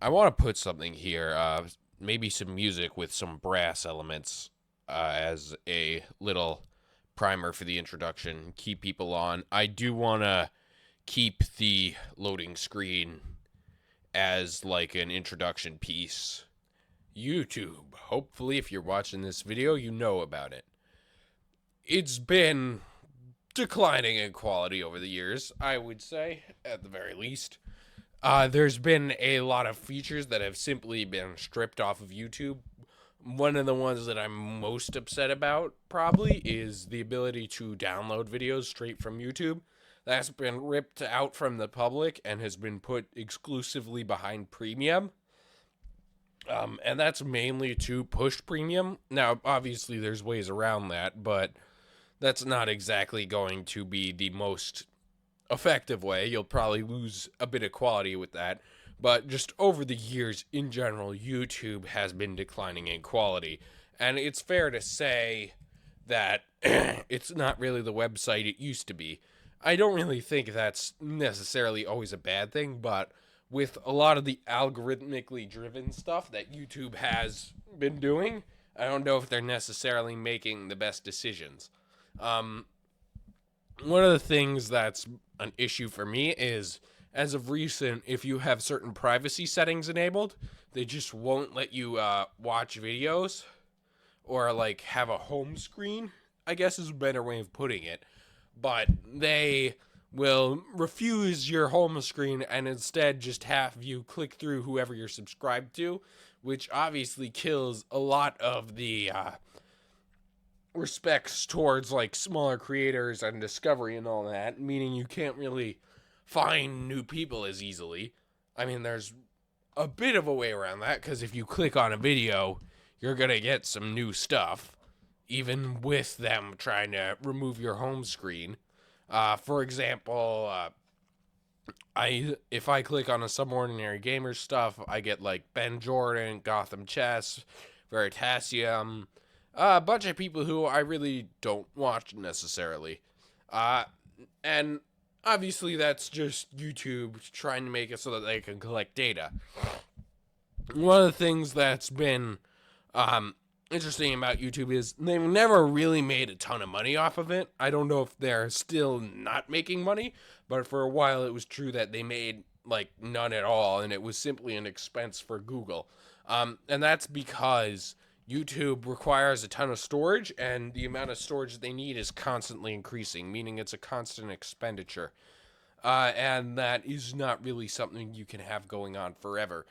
I want to put something here, maybe some music with some brass elements as a little primer for the introduction. Keep people on. I do want to keep the loading screen as like an introduction piece. YouTube. Hopefully, if you're watching this video, you know about it. It's been declining in quality over the years, I would say, at the very least. There's been a lot of features that have simply been stripped off of YouTube. One of the ones that I'm most upset about, probably, is the ability to download videos straight from YouTube. That's been ripped out from the public and has been put exclusively behind premium. And that's mainly to push premium. Now, obviously, there's ways around that, but that's not exactly going to be the most effective way. You'll probably lose a bit of quality with that. But just over the years in general, YouTube has been declining in quality. And it's fair to say that it's not really the website it used to be. I don't really think that's necessarily always a bad thing, but with a lot of the algorithmically driven stuff that YouTube has been doing, I don't know if they're necessarily making the best decisions. Um, One of the things that's an issue for me is, as of recent, if you have certain privacy settings enabled, they just won't let you watch videos or like have a home screen, I guess is a better way of putting it. But they will refuse your home screen and instead just have you click through whoever you're subscribed to, which obviously kills a lot of the respects towards like smaller creators and discovery and all that, meaning you can't really find new people as easily. I mean, there's a bit of a way around that because if you click on a video, you're gonna get some new stuff, even with them trying to remove your home screen. For example, I if I click on a Subordinary Gamer stuff, I get like Ben Jordan, Gotham Chess, Veritasium, a bunch of people who I really don't watch necessarily. Uh, and obviously that's just YouTube trying to make it so that they can collect data. One of the things that's been interesting about YouTube is they've never really made a ton of money off of it. I don't know if they're still not making money, but for a while it was true that they made like none at all, and it was simply an expense for Google. And that's because YouTube requires a ton of storage, and the amount of storage that they need is constantly increasing, meaning it's a constant expenditure. And that is not really something you can have going on forever.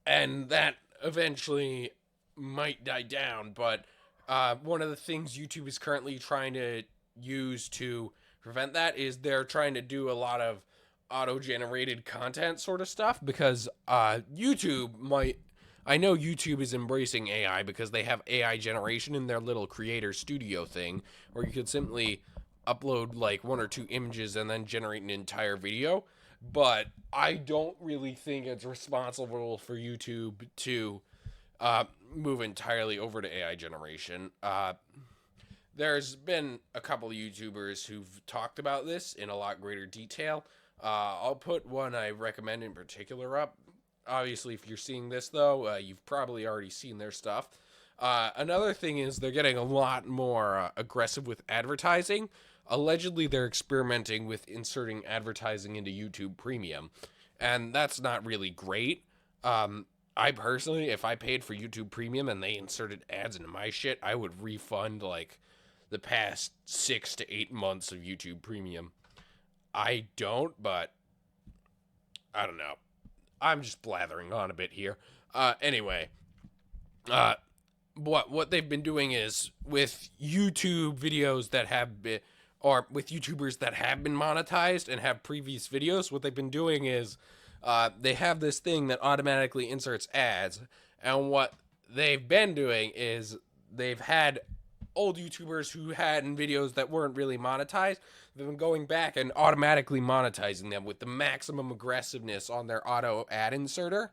And that eventually might die down, but one of the things YouTube is currently trying to use to prevent that is they're trying to do a lot of auto-generated content sort of stuff because YouTube might. I know YouTube is embracing AI because they have AI generation in their little creator studio thing, where you could simply upload like one or two images and then generate an entire video. But I don't really think it's responsible for YouTube to move entirely over to AI generation. There's been a couple of YouTubers who've talked about this in a lot greater detail. I'll put one I recommend in particular up. Obviously, if you're seeing this, though, you've probably already seen their stuff. Another thing is they're getting a lot more aggressive with advertising. Allegedly, they're experimenting with inserting advertising into YouTube Premium, and that's not really great. I personally, if I paid for YouTube Premium and they inserted ads into my shit, I would refund like the past 6 to 8 months of YouTube Premium. I don't, but I don't know. I'm just blathering on a bit here. Anyway, uh, what they've been doing is with YouTube videos that have been, or with YouTubers that have been monetized and have previous videos, what they've been doing is they have this thing that automatically inserts ads, and what they've been doing is they've had old YouTubers who had videos that weren't really monetized. They've been going back and automatically monetizing them with the maximum aggressiveness on their auto ad inserter.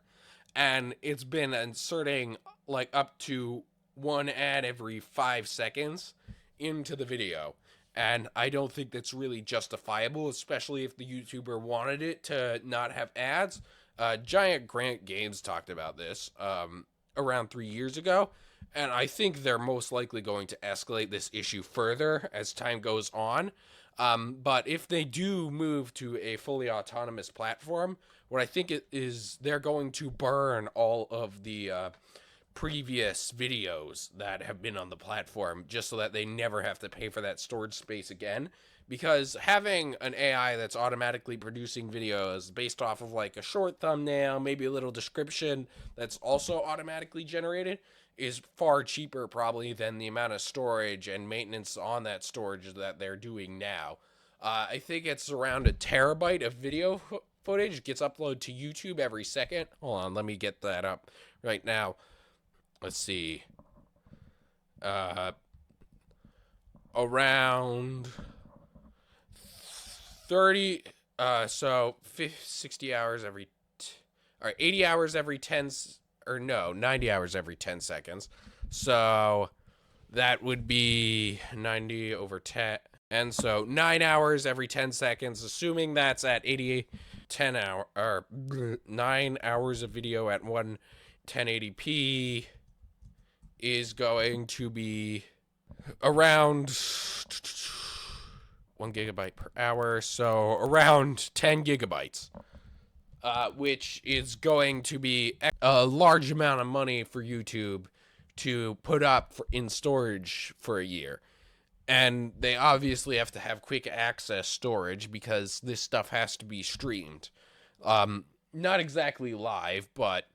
And it's been inserting like up to one ad every 5 seconds into the video. And I don't think that's really justifiable, especially if the YouTuber wanted it to not have ads. Giant Grant Games talked about this around 3 years ago, and I think they're most likely going to escalate this issue further as time goes on. But if they do move to a fully autonomous platform, what I think it is they're going to burn all of the previous videos that have been on the platform just so that they never have to pay for that storage space again. Because having an AI that's automatically producing videos based off of like a short thumbnail, maybe a little description that's also automatically generated is far cheaper probably than the amount of storage and maintenance on that storage that they're doing now. I think it's around a terabyte of video footage gets uploaded to YouTube every second. Hold on, let me get that up right now. Let's see. Around 30, 60 hours every, or 80 hours every 90 hours every 10 seconds. So that would be 90 over 10. And so 9 hours every 10 seconds, assuming that's at 9 hours of video at 1080p is going to be around 1 gigabyte per hour, so around 10 gigabytes, which is going to be a large amount of money for YouTube to put up in storage for a year. And they obviously have to have quick access storage because this stuff has to be streamed. Not exactly live, but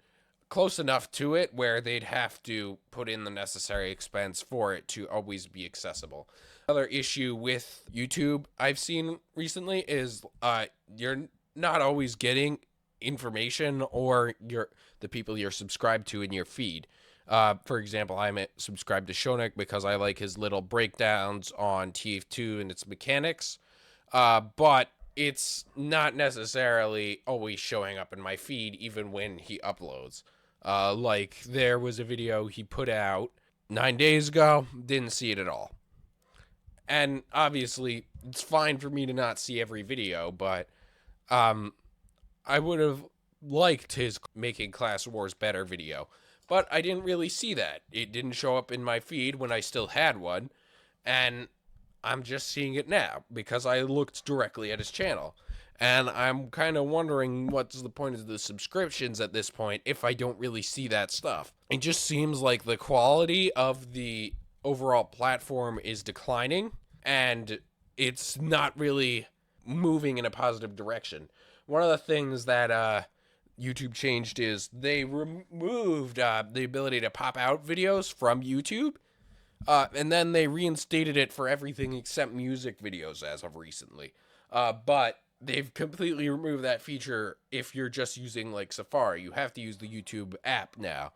close enough to it where they'd have to put in the necessary expense for it to always be accessible. Another issue with YouTube I've seen recently is you're not always getting information or the people you're subscribed to in your feed. For example, I'm subscribed to Shonik because I like his little breakdowns on TF2 and its mechanics, but it's not necessarily always showing up in my feed even when he uploads. Like there was a video he put out 9 days ago, didn't see it at all. And obviously it's fine for me to not see every video, but I would have liked his Making Class Wars Better video, but I didn't really see that. It didn't show up in my feed when I still had one, and I'm just seeing it now because I looked directly at his channel. And I'm kind of wondering what's the point of the subscriptions at this point if I don't really see that stuff. It just seems like the quality of the overall platform is declining, and it's not really moving in a positive direction. One of the things that YouTube changed is they removed the ability to pop out videos from YouTube, and then they reinstated it for everything except music videos as of recently. But they've completely removed that feature if you're just using like Safari. You have to use the YouTube app now.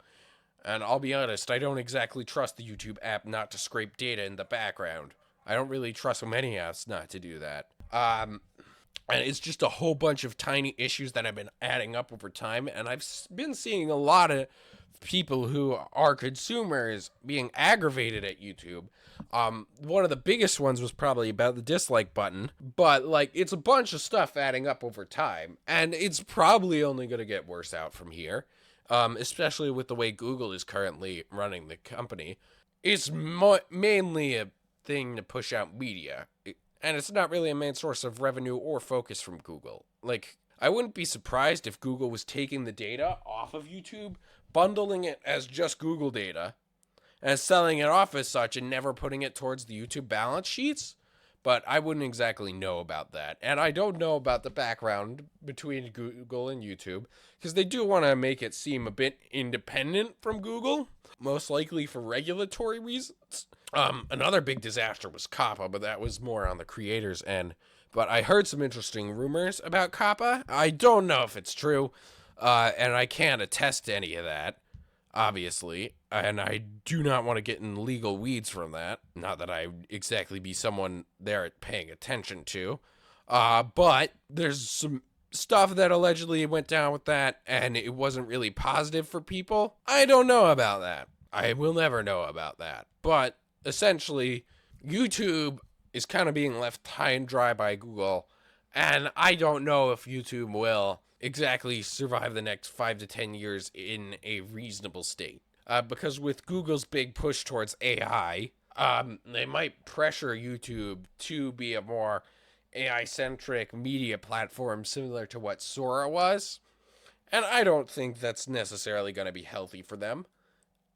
And I'll be honest, I don't exactly trust the YouTube app not to scrape data in the background. I don't really trust many apps not to do that. And it's just a whole bunch of tiny issues that have been adding up over time. And I've been seeing a lot of people who are consumers being aggravated at YouTube. One of the biggest ones was probably about the dislike button, but like it's a bunch of stuff adding up over time, and it's probably only going to get worse out from here, especially with the way Google is currently running the company. It's mainly a thing to push out media, and it's not really a main source of revenue or focus from Google. Like, I wouldn't be surprised if Google was taking the data off of YouTube, bundling it as just Google data, and selling it off as such and never putting it towards the YouTube balance sheets. But I wouldn't exactly know about that. And I don't know about the background between Google and YouTube, because they do want to make it seem a bit independent from Google, most likely for regulatory reasons. Another big disaster was COPPA, but that was more on the creators' end. But I heard some interesting rumors about COPPA. I don't know if it's true, and I can't attest to any of that, obviously, and I do not want to get in legal weeds from that. Not that I exactly be someone there paying attention to, but there's some stuff that allegedly went down with that, and it wasn't really positive for people. I don't know about that. I will never know about that. But essentially, YouTube is kind of being left high and dry by Google, and I don't know if YouTube will exactly survive the next 5 to 10 years in a reasonable state. Because with Google's big push towards AI, they might pressure YouTube to be a more AI centric media platform similar to what Sora was. And I don't think that's necessarily going to be healthy for them.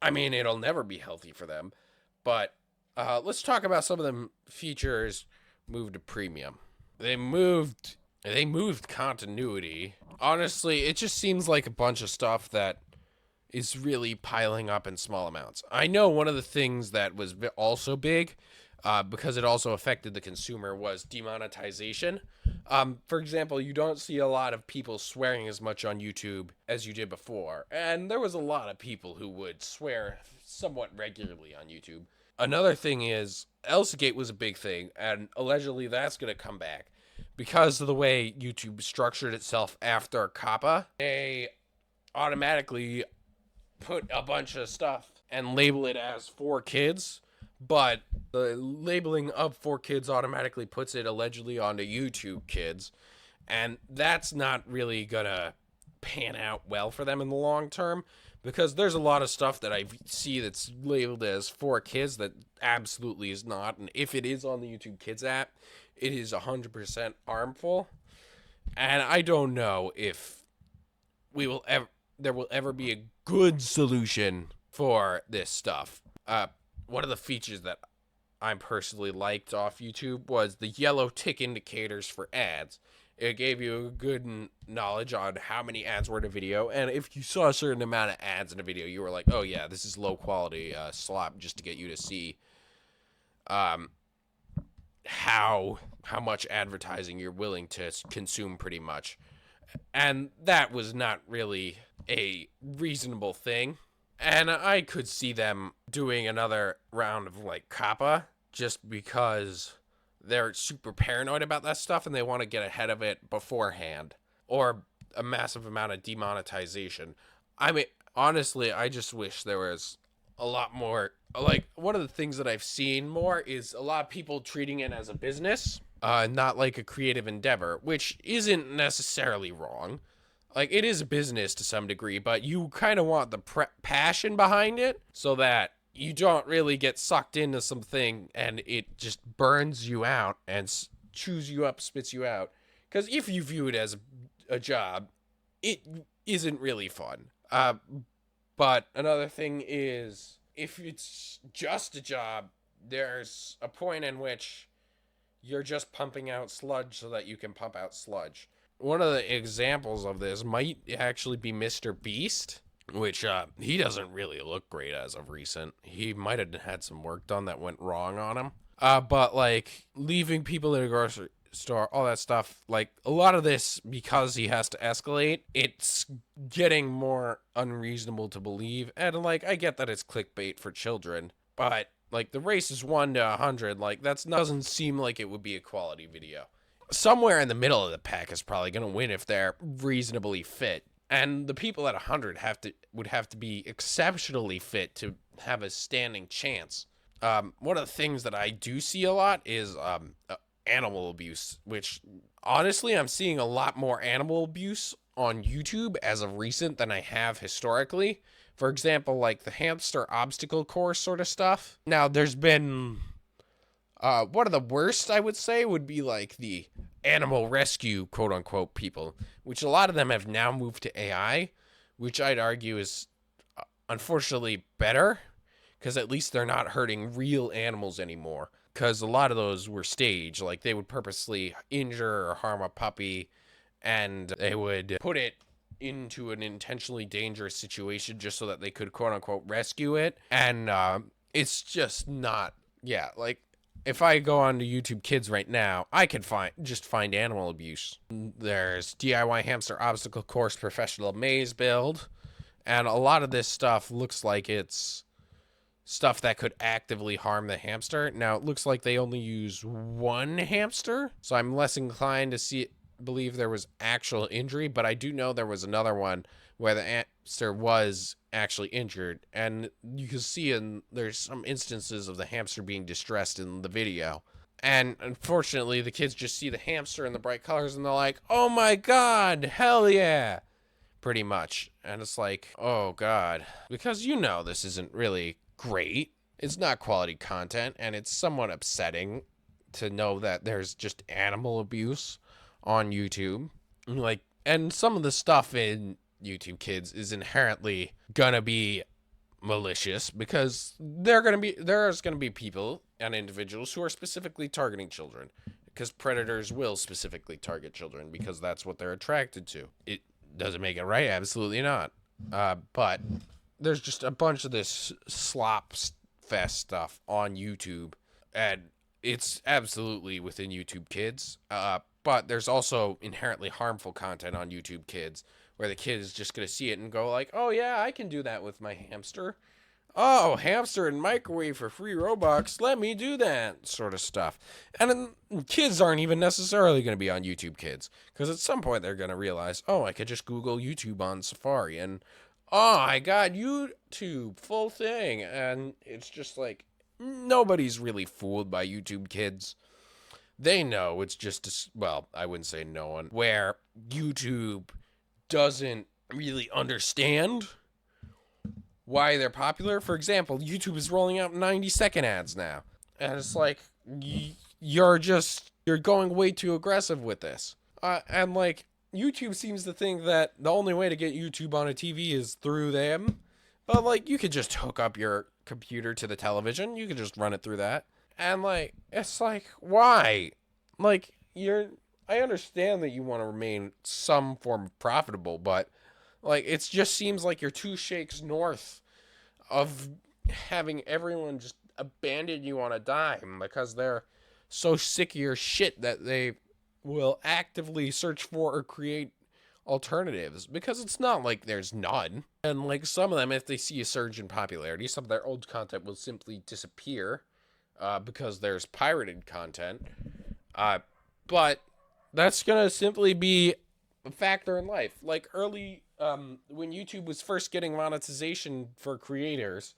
I mean, it'll never be healthy for them. But let's talk about some of the features moved to premium. They moved continuity. Honestly, it just seems like a bunch of stuff that is really piling up in small amounts. I know one of the things that was also big, because it also affected the consumer, was demonetization. For example, you don't see a lot of people swearing as much on YouTube as you did before, and there was a lot of people who would swear somewhat regularly on YouTube. Another thing is, Elsagate was a big thing, and allegedly that's going to come back because of the way YouTube structured itself after COPPA. They automatically put a bunch of stuff and label it as for kids, but the labeling of for kids automatically puts it allegedly onto YouTube Kids, and that's not really gonna pan out well for them in the long term, because there's a lot of stuff that I see that's labeled as for kids that absolutely is not, and if it is on the YouTube Kids app, it is 100% harmful. And I don't know if there will ever be a good solution for this stuff. One of the features that I personally liked off YouTube was the yellow tick indicators for ads. It gave you a good knowledge on how many ads were in a video, and if you saw a certain amount of ads in a video, you were like, oh yeah, this is low quality slop, just to get you to see how much advertising you're willing to consume, pretty much. And that was not really a reasonable thing. And I could see them doing another round of like COPPA, just because they're super paranoid about that stuff and they want to get ahead of it beforehand, or a massive amount of demonetization. I mean, honestly, I just wish there was a lot more. Like, one of the things that I've seen more is a lot of people treating it as a business, not like a creative endeavor, which isn't necessarily wrong. Like, it is a business to some degree, but you kind of want the passion behind it so that you don't really get sucked into something and it just burns you out and chews you up, spits you out. Because if you view it as a job, it isn't really fun. But another thing is, if it's just a job, there's a point in which you're just pumping out sludge so that you can pump out sludge. One of the examples of this might actually be Mr. Beast, which he doesn't really look great as of recent. He might have had some work done that went wrong on him. But like leaving people in a grocery store, all that stuff, like a lot of this, because he has to escalate, it's getting more unreasonable to believe. And like, I get that it's clickbait for children, but like the race is 1 to 100, like that doesn't seem like it would be a quality video. Somewhere in the middle of the pack is probably going to win if they're reasonably fit. And the people at 100 would have to be exceptionally fit to have a standing chance. One of the things that I do see a lot is animal abuse, which honestly, I'm seeing a lot more animal abuse on YouTube as of recent than I have historically. For example, like the hamster obstacle course sort of stuff. Now, there's been one of the worst, I would say, would be like the animal rescue, quote unquote, people, which a lot of them have now moved to AI, which I'd argue is unfortunately better, because at least they're not hurting real animals anymore. Because a lot of those were staged, like they would purposely injure or harm a puppy, and they would put it into an intentionally dangerous situation just so that they could, quote unquote, rescue it. And it's just not, yeah, like, if I go on to YouTube Kids right now, I can find animal abuse. There's DIY hamster obstacle course professional maze build, and a lot of this stuff looks like it's stuff that could actively harm the hamster. Now, it looks like they only use one hamster, so I'm less inclined to believe there was actual injury, but I do know there was another one where the hamster was actually injured, and you can see there's some instances of the hamster being distressed in the video. And unfortunately, the kids just see the hamster and the bright colors and they're like, oh my God, hell yeah. Pretty much. And it's like, oh God. Because this isn't really great. It's not quality content, and it's somewhat upsetting to know that there's just animal abuse on YouTube. And some of the stuff in YouTube Kids is inherently gonna be malicious because there's gonna be people and individuals who are specifically targeting children because predators will specifically target children because that's what they're attracted to. It doesn't make it right, absolutely not. But there's just a bunch of this slop fest stuff on YouTube, and it's absolutely within YouTube Kids. But there's also inherently harmful content on YouTube Kids where the kid is just going to see it and go like, oh yeah, I can do that with my hamster. Oh, hamster and microwave for free Robux. Let me do that sort of stuff. And then kids aren't even necessarily going to be on YouTube Kids because at some point they're going to realize, oh, I could just Google YouTube on Safari and oh, I got YouTube full thing. And it's just like nobody's really fooled by YouTube Kids. They know it's just, well, I wouldn't say no one, where YouTube doesn't really understand why they're popular. For example, YouTube is rolling out 90-second ads now. And it's like, you're going way too aggressive with this. And like, YouTube seems to think that the only way to get YouTube on a TV is through them. But like, you could just hook up your computer to the television. You could just run it through that. And like, it's like, why? Like, I understand that you want to remain some form of profitable, but like, it just seems like you're two shakes north of having everyone just abandon you on a dime because they're so sick of your shit that they will actively search for or create alternatives, because it's not like there's none. And like, some of them, if they see a surge in popularity, some of their old content will simply disappear because there's pirated content. But that's gonna simply be a factor in life. Like early, when YouTube was first getting monetization for creators,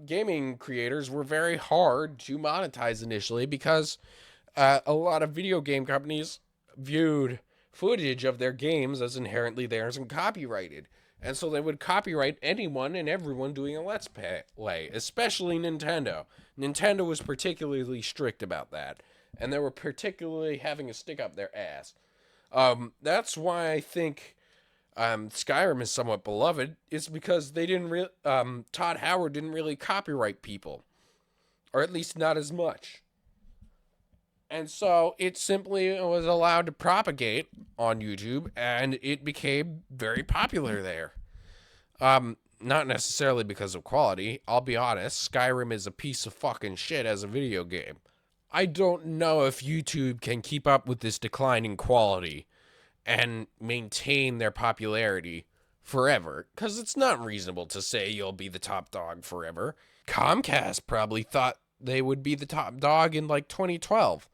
gaming creators were very hard to monetize initially because a lot of video game companies viewed footage of their games as inherently theirs and copyrighted. And so they would copyright anyone and everyone doing a Let's Play, especially Nintendo. Nintendo was particularly strict about that, and they were particularly having a stick up their ass. That's why I think Skyrim is somewhat beloved, is because they didn't Todd Howard didn't really copyright people, or at least not as much. And so it simply was allowed to propagate on YouTube, and it became very popular there. Not necessarily because of quality. I'll be honest, Skyrim is a piece of fucking shit as a video game. I don't know if YouTube can keep up with this declining quality and maintain their popularity forever, because it's not reasonable to say you'll be the top dog forever. Comcast probably thought they would be the top dog in like 2012.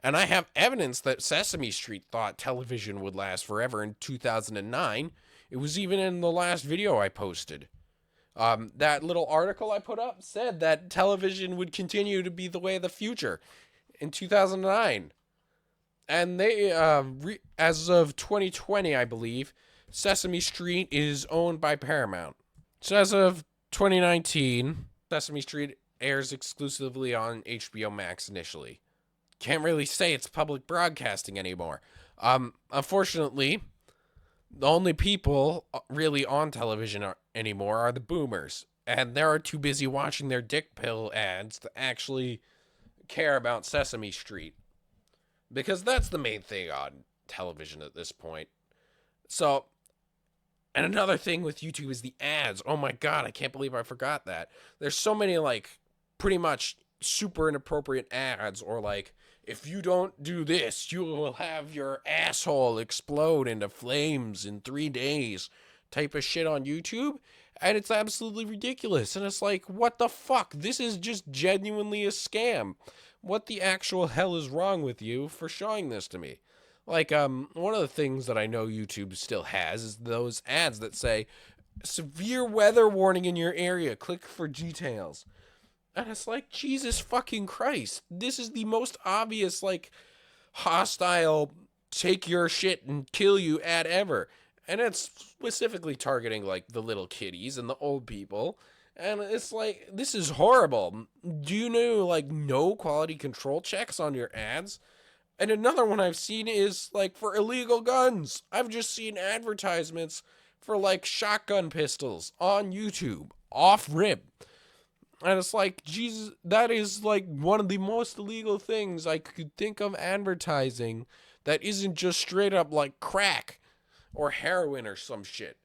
And I have evidence that Sesame Street thought television would last forever in 2009. It was even in the last video I posted. That little article I put up said that television would continue to be the way of the future in 2009. And they, as of 2020, I believe, Sesame Street is owned by Paramount. So as of 2019, Sesame Street airs exclusively on HBO Max initially. Can't really say it's public broadcasting anymore. Unfortunately, the only people really on television anymore are the boomers, and they're too busy watching their dick pill ads to actually care about Sesame Street, because that's the main thing on television at this point. So, and another thing with YouTube is the ads. Oh my God, I can't believe I forgot that. There's so many, like, pretty much super inappropriate ads, or like, if you don't do this, you will have your asshole explode into flames in 3 days type of shit on YouTube. And it's absolutely ridiculous. And it's like, what the fuck? This is just genuinely a scam. What the actual hell is wrong with you for showing this to me? Like, one of the things that I know YouTube still has is those ads that say, severe weather warning in your area. Click for details. And it's like, Jesus fucking Christ. This is the most obvious, like, hostile, take your shit and kill you ad ever. And it's specifically targeting, like, the little kiddies and the old people. And it's like, this is horrible. Do you know, like, no quality control checks on your ads? And another one I've seen is, like, for illegal guns. I've just seen advertisements for, like, shotgun pistols on YouTube, off rip. And it's like, Jesus, that is like one of the most illegal things I could think of advertising that isn't just straight up like crack or heroin or some shit.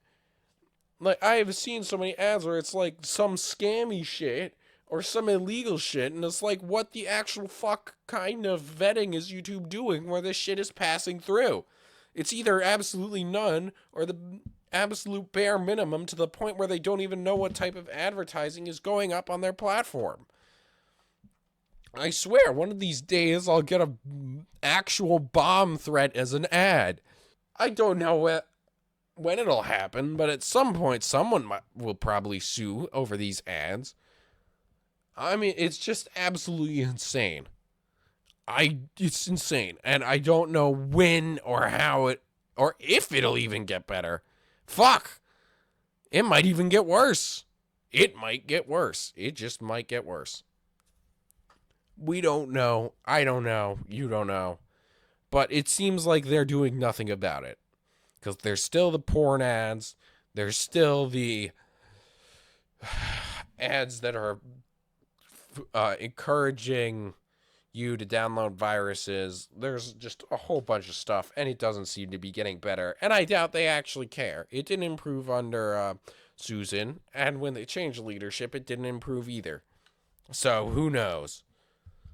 Like, I have seen so many ads where it's like some scammy shit or some illegal shit, and it's like, what the actual fuck kind of vetting is YouTube doing where this shit is passing through? It's either absolutely none or the absolute bare minimum to the point where they don't even know what type of advertising is going up on their platform. I swear, one of these days I'll get a actual bomb threat as an ad. I don't know when it'll happen, but at some point someone will probably sue over these ads. I mean, it's just absolutely insane. It's insane, and I don't know when or how it or if it'll even get better. Fuck. It might even get worse. It might get worse. It just might get worse. We don't know. I don't know. You don't know. But it seems like they're doing nothing about it. Because there's still the porn ads. There's still the ads that are encouraging you to download viruses. There's just a whole bunch of stuff, and it doesn't seem to be getting better. And I doubt they actually care. It didn't improve under Susan, and when they changed leadership, it didn't improve either. So who knows?